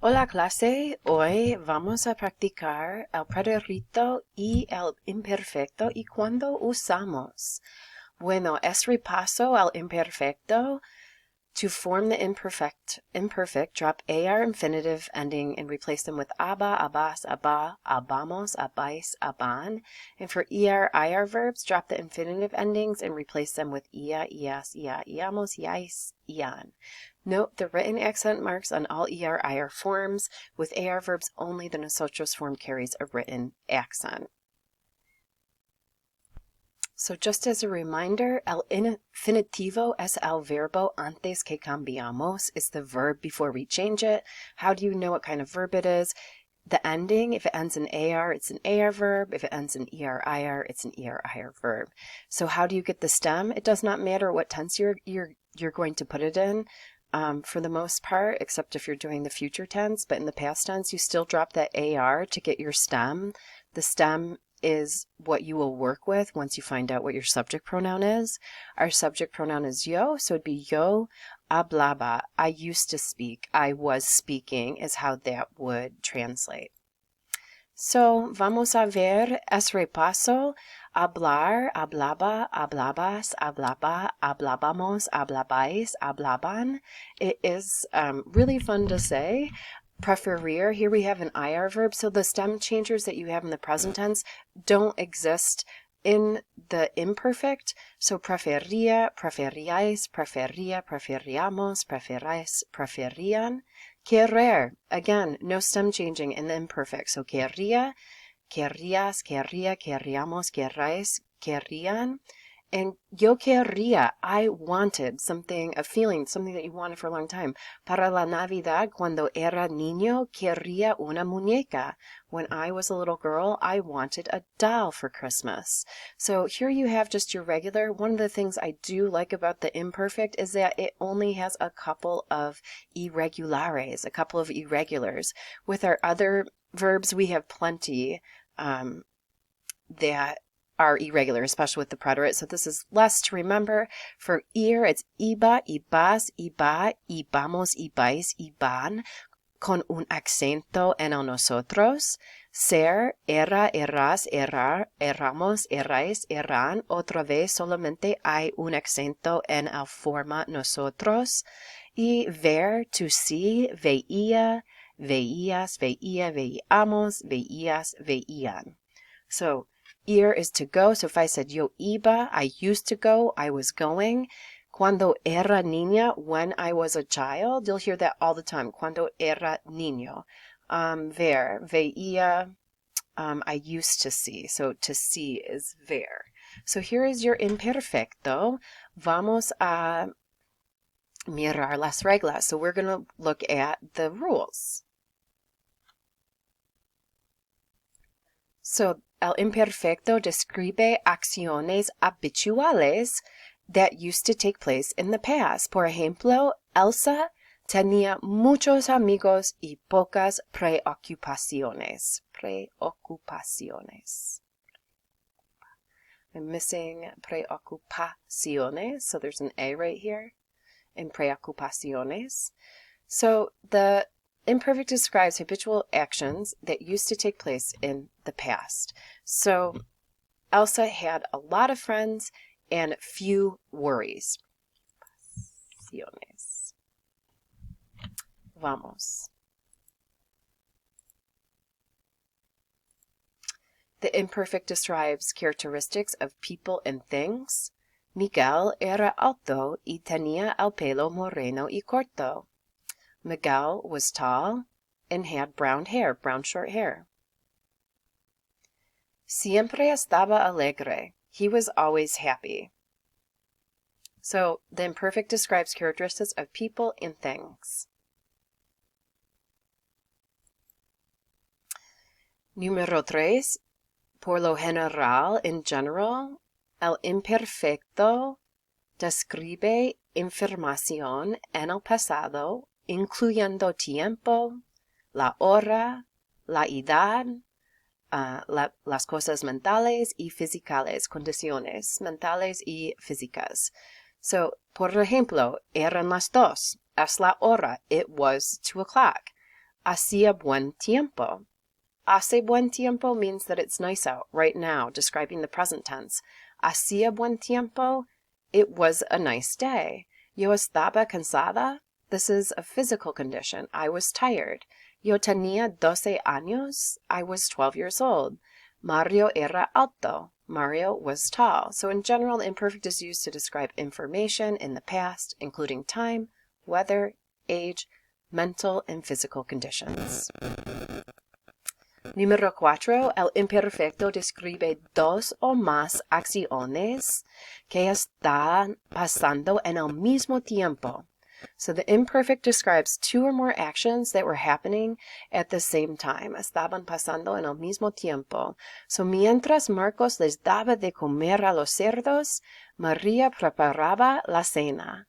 Hola clase, hoy vamos a practicar el preterito y el imperfecto y cuándo usamos. Bueno, es repaso al imperfecto. To form the imperfect, drop AR infinitive ending and replace them with aba, abas, aba, abamos, abais, aban. And for IR verbs, drop the infinitive endings and replace them with ia, ias, ia, iamos, iais, ian. Note the written accent marks on all IR forms. With AR verbs only, the nosotros form carries a written accent. So just as a reminder, el infinitivo es el verbo antes que cambiamos. It's the verb before we change it. How do you know what kind of verb it is? The ending, if it ends in AR, it's an AR verb. If it ends in ER-IR, it's an ER-IR verb. So how do you get the stem? It does not matter what tense you're going to put it in. For the most part, except if you're doing the future tense, but in the past tense, you still drop that AR to get your stem. The stem is what you will work with once you find out what your subject pronoun is. Our subject pronoun is yo, so it'd be yo hablaba. I used to speak. I was speaking is how that would translate. So, vamos a ver es repaso. Hablar, hablaba, hablabas, hablaba, hablábamos, hablabais, hablaban. It is really fun to say. Preferir, here we have an IR verb, so the stem changers that you have in the present tense don't exist in the imperfect. So prefería, preferíais, prefería, preferíamos, preferáis, preferían. Querer, again, no stem changing in the imperfect. So querría, querrías, querría, querríamos, querráis, querrían. And yo querría, I wanted something, a feeling, something that you wanted for a long time. Para la Navidad, cuando era niño, quería una muñeca. When I was a little girl, I wanted a doll for Christmas. So here you have just your regular. One of the things I do like about the imperfect is that it only has a couple of irregulares, a couple of irregulars. With our other verbs, we have plenty that are irregular, especially with the preterite. So this is less to remember. For ir, it's iba, ibas, iba, ibamos, ibais, iban, con un acento en el nosotros. Ser, era, eras, errar, erramos, errais, erran. Otra vez solamente hay un acento en el forma nosotros. Y ver, to see, veía, veías, veía, veíamos, veías, veían. So, ir is to go. So if I said yo iba, I used to go, I was going. Cuando era niña, when I was a child, you'll hear that all the time. Cuando era niño. Ver, veía, I used to see. So to see is ver. So here is your imperfecto. Vamos a mirar las reglas. So we're going to look at the rules. So el imperfecto describe acciones habituales that used to take place in the past. Por ejemplo, Elsa tenía muchos amigos y pocas preocupaciones. Preocupaciones. I'm missing preocupaciones, so there's an A right here in preocupaciones. So the imperfect describes habitual actions that used to take place in the past. So Elsa had a lot of friends and few worries. Vamos. The imperfect describes characteristics of people and things. Miguel era alto y tenía el pelo moreno y corto. Miguel was tall and had brown hair, brown short hair. Siempre estaba alegre. He was always happy. So the imperfect describes characteristics of people and things. Número 3. Por lo general, in general, el imperfecto describe información en el pasado, incluyendo tiempo, la hora, la edad, las cosas mentales y físicas, condiciones mentales y físicas. So, por ejemplo, eran las 2. Es la hora. It was 2 o'clock. Hacía buen tiempo. Hace buen tiempo means that it's nice out right now, describing the present tense. Hacía buen tiempo, it was a nice day. Yo estaba cansada. This is a physical condition. I was tired. Yo tenía 12 años. I was 12 years old. Mario era alto. Mario was tall. So in general, the imperfect is used to describe information in the past, including time, weather, age, mental and physical conditions. Número 4. El imperfecto describe dos o más acciones que están pasando en el mismo tiempo. So the imperfect describes two or more actions that were happening at the same time. Estaban pasando en el mismo tiempo. So mientras Marcos les daba de comer a los cerdos, María preparaba la cena.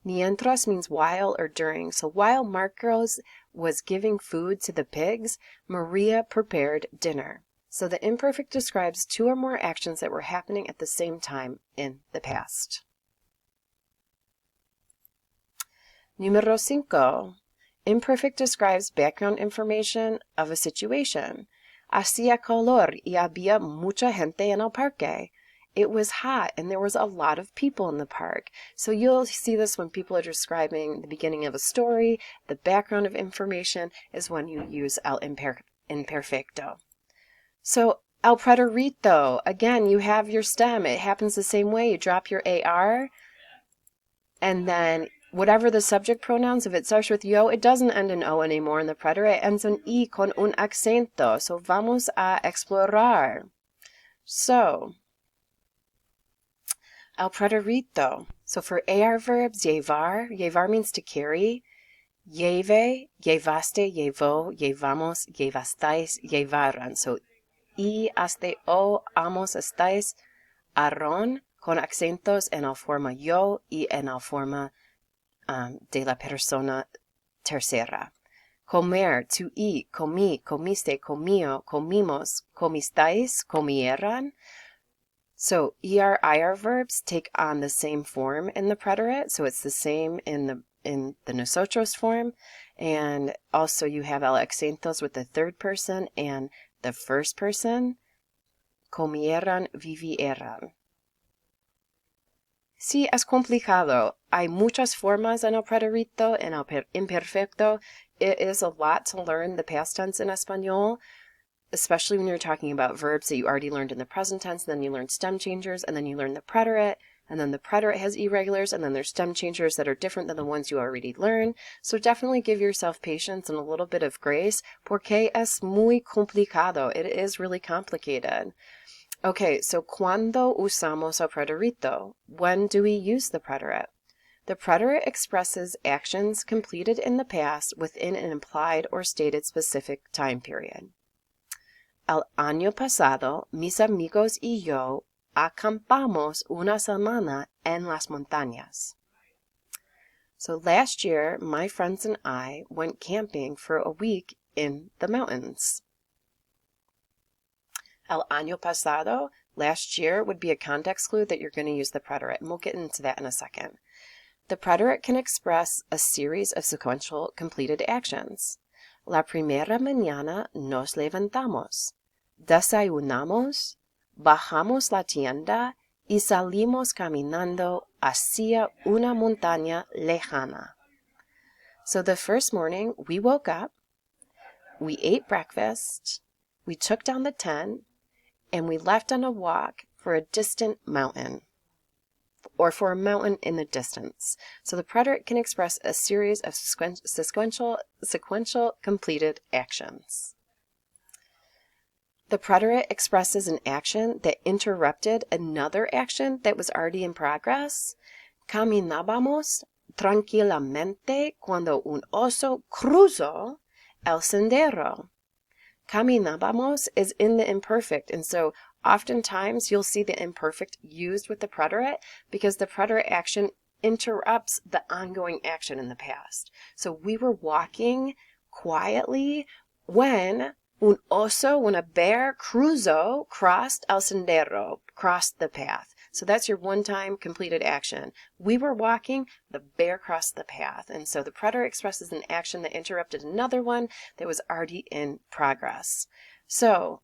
Mientras means while or during. So while Marcos was giving food to the pigs, Maria prepared dinner. So the imperfect describes two or more actions that were happening at the same time in the past. Número 5. Imperfect describes background information of a situation. Hacía calor y había mucha gente en el parque. It was hot and there was a lot of people in the park. So you'll see this when people are describing the beginning of a story. The background of information is when you use el imperfecto. So el preterito, again, you have your stem. It happens the same way. You drop your AR and then whatever the subject pronouns, if it starts with yo, it doesn't end in O anymore in the preterite. It ends in I con un acento. So vamos a explorar. So el preterito. So for AR verbs, llevar means to carry. Lleve, llevaste, llevó, llevamos, llevastáis, llevaron. So y, hasta, o, amos, estáis, arón, con acentos en la forma yo y en la forma de la persona tercera. Comer, to eat, comí, comiste, comío, comimos, comistáis, comieran. So ER, IR verbs take on the same form in the preterite. So it's the same in the nosotros form. And also you have el acentos with the third person and the first person. Comieran, vivieran. Sí, es complicado. Hay muchas formas en el preterito, en el imperfecto. It is a lot to learn the past tense in Espanol, especially when you're talking about verbs that you already learned in the present tense, and then you learn stem changers, and then you learn the preterite, and then the preterite has irregulars, and then there's stem changers that are different than the ones you already learned. So definitely give yourself patience and a little bit of grace, porque es muy complicado. It is really complicated. Okay, so ¿cuándo usamos el preterito? When do we use the preterite? The preterite expresses actions completed in the past within an implied or stated specific time period. El año pasado, mis amigos y yo acampamos una semana en las montañas. So last year, my friends and I went camping for a week in the mountains. El año pasado, last year, would be a context clue that you're going to use the preterite, and we'll get into that in a second. The preterite can express a series of sequential completed actions. La primera mañana nos levantamos, desayunamos, bajamos la tienda y salimos caminando hacia una montaña lejana. So the first morning, we woke up, we ate breakfast, we took down the tent, and we left on a walk for a distant mountain, or for a mountain in the distance. So the preterite can express a series of sequential completed actions. The preterite expresses an action that interrupted another action that was already in progress. Caminábamos tranquilamente cuando un oso cruzó el sendero. Caminábamos is in the imperfect, and so oftentimes you'll see the imperfect used with the preterite because the preterite action interrupts the ongoing action in the past. So we were walking quietly when when a bear cruzó, crossed el sendero, crossed the path. So that's your one-time completed action. We were walking, the bear crossed the path. And so the preterite expresses an action that interrupted another one that was already in progress. So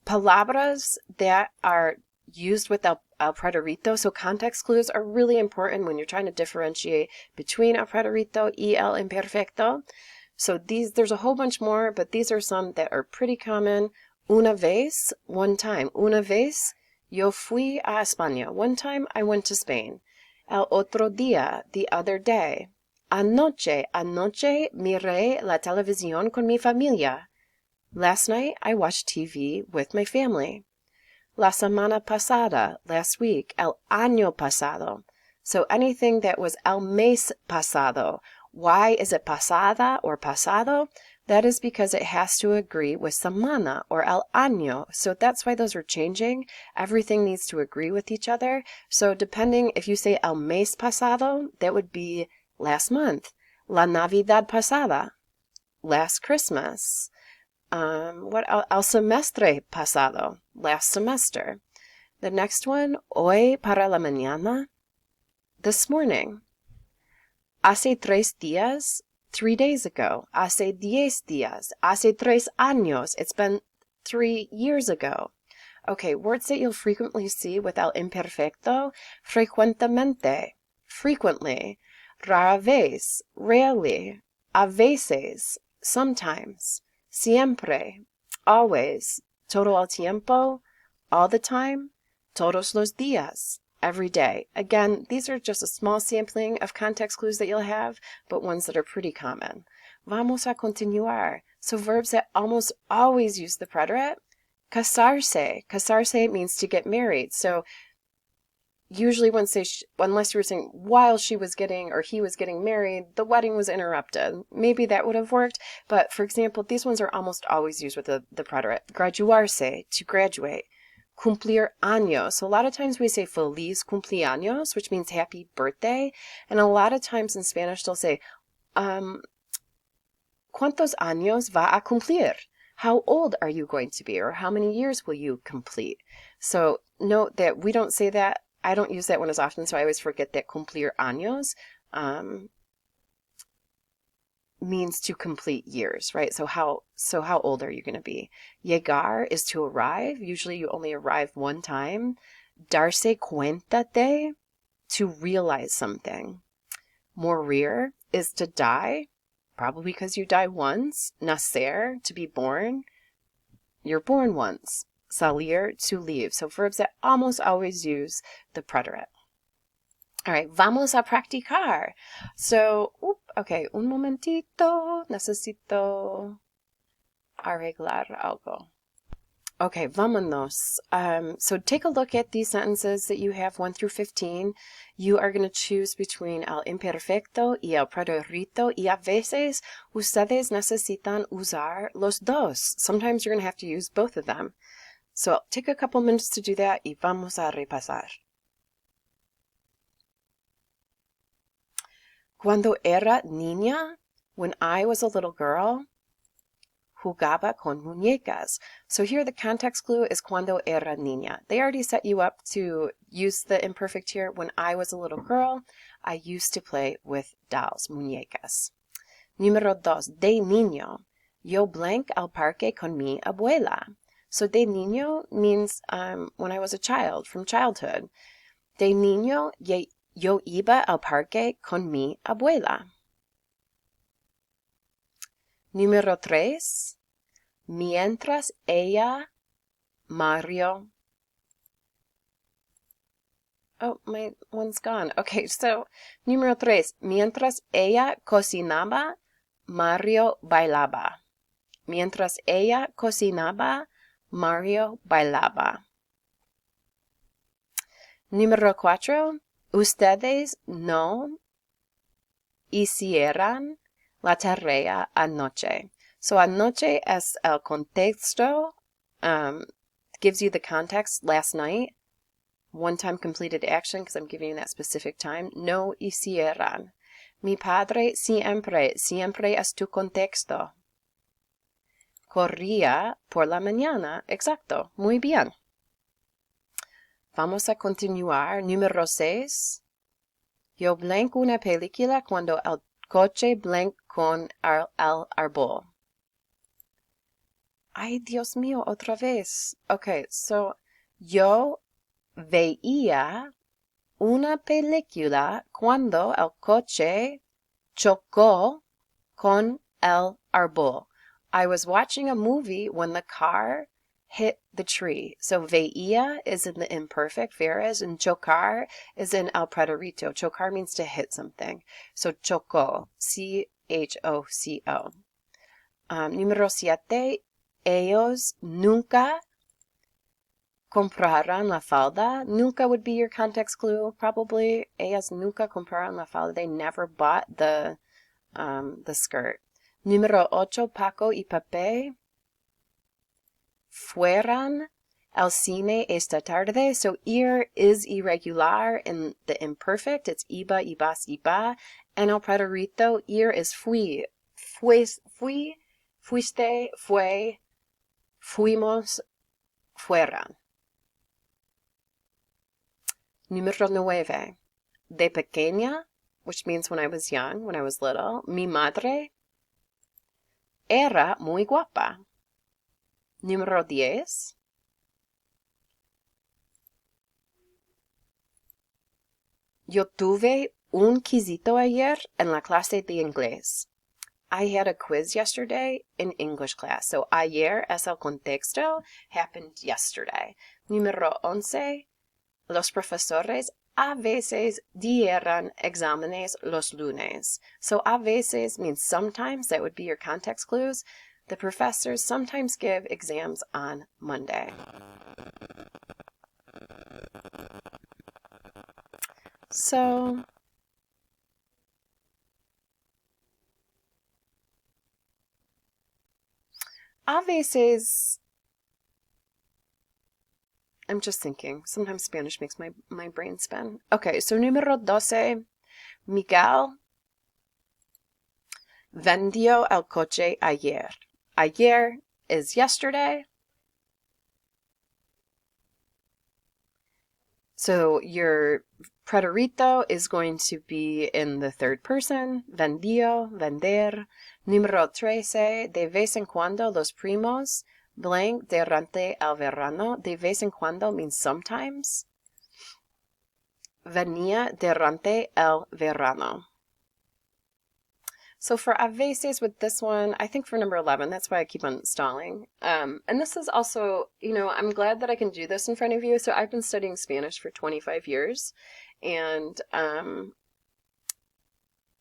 palabras that are used with el preterito, so context clues are really important when you're trying to differentiate between el preterito y el imperfecto. So there's a whole bunch more, but these are some that are pretty common. Una vez, one time. Una vez, yo fui a España. One time I went to Spain. El otro día, the other day. Anoche miré la televisión con mi familia. Last night I watched TV with my family. La semana pasada, last week. El año pasado. So anything that was el mes pasado. Why is it pasada or pasado? That is because it has to agree with semana or el año. So that's why those are changing. Everything needs to agree with each other. So depending, if you say el mes pasado, that would be last month. La Navidad pasada, last Christmas. El semestre pasado, last semester. The next one, hoy para la mañana, this morning. Hace 3 días, 3 days ago. Hace 10 días, hace 3 años. It's been 3 years ago. Okay, words that you'll frequently see with el imperfecto. Frecuentemente, frequently. Rara vez, rarely. A veces, sometimes. Siempre, always. Todo el tiempo, all the time. Todos los días, every day. Again, these are just a small sampling of context clues that you'll have, but ones that are pretty common. Vamos a continuar. So verbs that almost always use the preterite. Casarse. Casarse means to get married. So usually when say, unless you were saying while she was getting or he was getting married, the wedding was interrupted. Maybe that would have worked. But for example, these ones are almost always used with the preterite. Graduarse, to graduate. Cumplir años. So a lot of times we say feliz cumpleaños, which means happy birthday. And a lot of times in Spanish they'll say, ¿cuántos años va a cumplir? How old are you going to be? Or how many years will you complete? So note that we don't say that. I don't use that one as often, so I always forget that cumplir años means to complete years, right? So how old are you going to be? Llegar is to arrive. Usually you only arrive one time. Darse cuenta de, to realize something. Morir is to die, probably because you die once. Nacer, to be born. You're born once. Salir, to leave. So verbs that almost always use the preterite. All right, vamos a practicar. So, okay, un momentito, necesito arreglar algo. Okay, vámonos. So take a look at these sentences that you have 1 through 15. You are going to choose between el imperfecto y el preterito, y a veces ustedes necesitan usar los dos. Sometimes you're going to have to use both of them. So take a couple minutes to do that y vamos a repasar. Cuando era niña, when I was a little girl, jugaba con muñecas. So here the context clue is cuando era niña. They already set you up to use the imperfect here. When I was a little girl, I used to play with dolls, muñecas. Número 2, de niño. Yo blank al parque con mi abuela. So de niño means when I was a child, from childhood. De niño, yo iba al parque con mi abuela. Número 3. Mientras ella, Mario. Oh, my one's gone. Okay, so número 3. Mientras ella cocinaba, Mario bailaba. Mientras ella cocinaba, Mario bailaba. Número 4. Ustedes no hicieran la tarea anoche. So anoche es el contexto, gives you the context, last night. One-time completed action, because I'm giving you that specific time. No hicieran. Mi padre siempre es tu contexto. Corría por la mañana. Exacto. Muy bien. Vamos a continuar. Número 6. Yo blanco una película cuando el coche blanco con el árbol. Ay, Dios mío, otra vez. Okay, so yo veía una película cuando el coche chocó con el árbol. I was watching a movie when the car hit the tree. So veía is in the imperfect, veras, and chocar is in el preterito. Chocar means to hit something. So chocó, C-H-O-C-O. Número 7. Ellos nunca compraron la falda. Nunca would be your context clue, probably. Ellas nunca compraron la falda. They never bought the skirt. Número 8. Paco y Pepe fueron al cine esta tarde. So ir is irregular in the imperfect. It's iba, ibas, iba. En el preterito, ir is fui. Fui, fuiste, fue, fuimos, fueron. Número 9. De pequeña, which means when I was young, when I was little. Mi madre era muy guapa. Número 10. Yo tuve un quizito ayer en la clase de inglés. I had a quiz yesterday in English class. So ayer es el contexto, happened yesterday. Número 11. Los profesores a veces dieran exámenes los lunes. So a veces means sometimes. That would be your context clues. The professors sometimes give exams on Monday. So a veces, I'm just thinking. Sometimes Spanish makes my brain spin. Okay, so número 12. Miguel vendió el coche ayer. Ayer is yesterday. So your preterito is going to be in the third person. Vendió, vender. Número 13. De vez en cuando los primos blank durante el verano. De vez en cuando means sometimes. Venía durante el verano. So for a veces with this one, I think for number 11, that's why I keep on stalling. And this is also, I'm glad that I can do this in front of you. So I've been studying Spanish for 25 years. And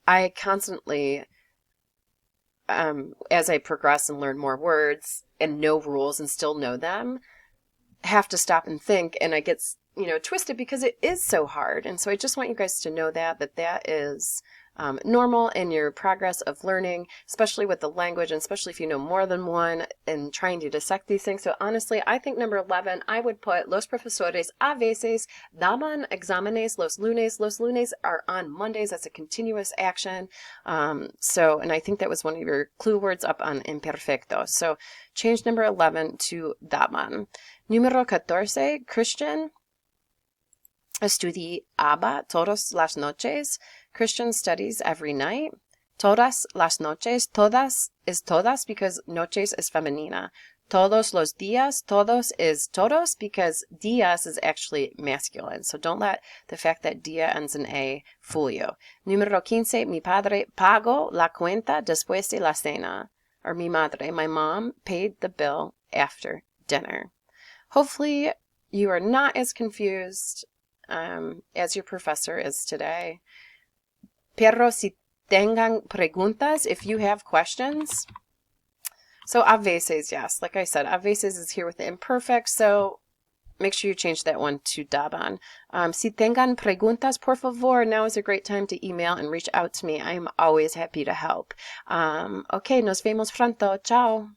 I constantly, as I progress and learn more words and know rules and still know them, have to stop and think. And I get, twisted because it is so hard. And so I just want you guys to know that is normal in your progress of learning, especially with the language, and especially if you know more than one and trying to dissect these things. So honestly, I think number 11, I would put los profesores a veces daban exámenes los lunes. Los lunes are on Mondays. That's a continuous action. And I think that was one of your clue words up on imperfecto. So change number 11 to daban. Número 14, Christian estudiaba todas las noches. Christian studies every night. Todas las noches. Todas is todas because noches is femenina. Todos los días. Todos is todos because días is actually masculine. So don't let the fact that día ends in A fool you. Número 15. Mi padre pagó la cuenta después de la cena. Or mi madre, my mom, paid the bill after dinner. Hopefully you are not as confused as your professor is today. Pero si tengan preguntas, if you have questions. So a veces, yes, like I said, a veces is here with the imperfect, so make sure you change that one to daban. Si tengan preguntas, por favor, now is a great time to email and reach out to me. I am always happy to help. Okay, nos vemos pronto. Ciao.